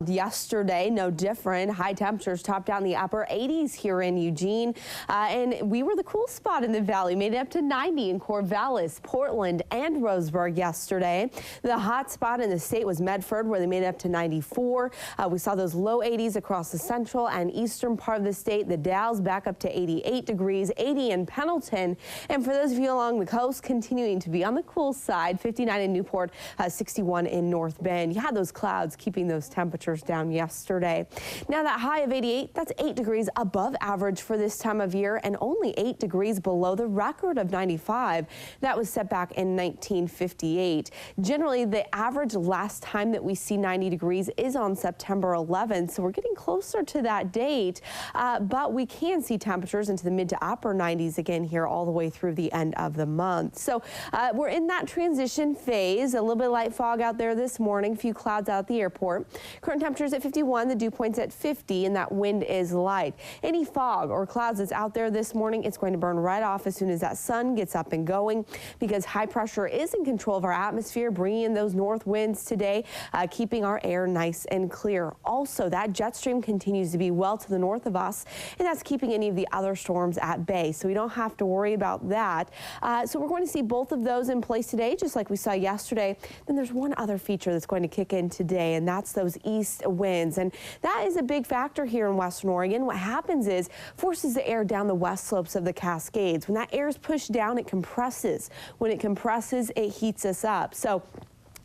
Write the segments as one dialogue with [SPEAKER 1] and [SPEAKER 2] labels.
[SPEAKER 1] Yesterday, no different. High temperatures topped out in the upper 80s here in Eugene, and we were the cool spot in the valley. Made it up to 90 in Corvallis, Portland, and Roseburg yesterday. The hot spot in the state was Medford, where they made it up to 94. We saw those low 80s across the central and eastern part of the state. The Dalles back up to 88 degrees, 80 in Pendleton. And for those of you along the coast, continuing to be on the cool side, 59 in Newport, 61 in North Bend. You had those clouds keeping those temperatures down yesterday. Now that high of 88, that's 8 degrees above average for this time of year and only 8 degrees below the record of 95. That was set back in 1958. Generally, the average last time that we see 90 degrees is on September 11th, so we're getting closer to that date, but we can see temperatures into the mid to upper 90s again here all the way through the end of the month. So we're in that transition phase. A little bit of light fog out there this morning, a few clouds out at the airport. Current temperatures at 51, the dew point's at 50, and that wind is light. Any fog or clouds that's out there this morning, it's going to burn right off as soon as that sun gets up and going, because high pressure is in control of our atmosphere, bringing in those north winds today, keeping our air nice and clear. Also, that jet stream continues to be well to the north of us, and that's keeping any of the other storms at bay, so we don't have to worry about that. So we're going to see both of those in place today, just like we saw yesterday. Then there's one other feature that's going to kick in today, and that's those east winds, and that is a big factor here in Western Oregon. What happens is forces the air down the west slopes of the Cascades. When that air is pushed down, it compresses. When it compresses, it heats us up. So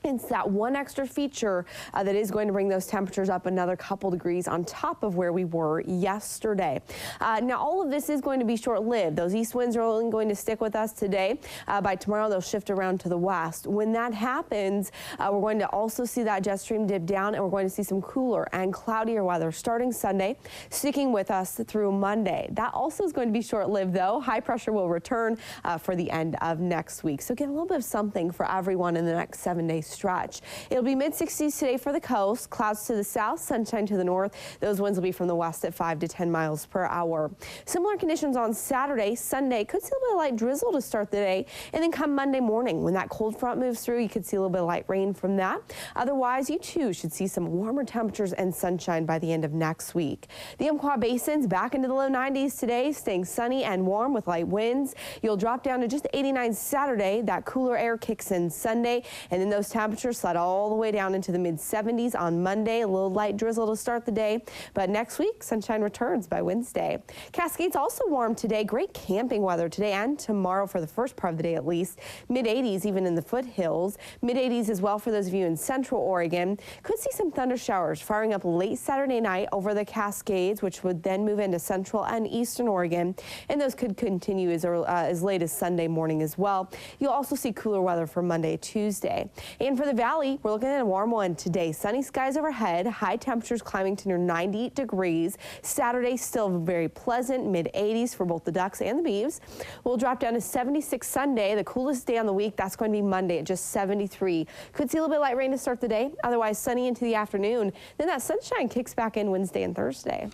[SPEAKER 1] it's that one extra feature that is going to bring those temperatures up another couple degrees on top of where we were yesterday. Now, all of this is going to be short-lived. Those east winds are only going to stick with us today. By tomorrow, they'll shift around to the west. When that happens, we're going to also see that jet stream dip down, and we're going to see some cooler and cloudier weather starting Sunday, sticking with us through Monday. That also is going to be short-lived, though. High pressure will return for the end of next week. So get a little bit of something for everyone in the next 7 days stretch. It'll be mid-60s today for the coast, clouds to the south, sunshine to the north. Those winds will be from the west at 5 to 10 miles per hour. Similar conditions on Saturday, Sunday. Could see a little bit of light drizzle to start the day, and then come Monday morning, when that cold front moves through, you could see a little bit of light rain from that. Otherwise, you too should see some warmer temperatures and sunshine by the end of next week. The Umpqua Basin's back into the low 90s today, staying sunny and warm with light winds. You'll drop down to just 89 Saturday. That cooler air kicks in Sunday, and then those temperatures slide all the way down into the mid-70s on Monday. A little light drizzle to start the day, but next week sunshine returns by Wednesday. Cascades also warm today. Great camping weather today and tomorrow for the first part of the day at least. Mid-80s even in the foothills. Mid-80s as well for those of you in Central Oregon. Could see some thunder showers firing up late Saturday night over the Cascades, which would then move into Central and Eastern Oregon, and those could continue as late as Sunday morning as well. You'll also see cooler weather for Monday, Tuesday. And for the valley, we're looking at a warm one today. Sunny skies overhead, high temperatures climbing to near 90 degrees. Saturday still very pleasant, mid-80s for both the ducks and the beeves. We'll drop down to 76 Sunday, the coolest day on the week. That's going to be Monday at just 73. Could see a little bit of light rain to start the day, otherwise sunny into the afternoon. Then that sunshine kicks back in Wednesday and Thursday.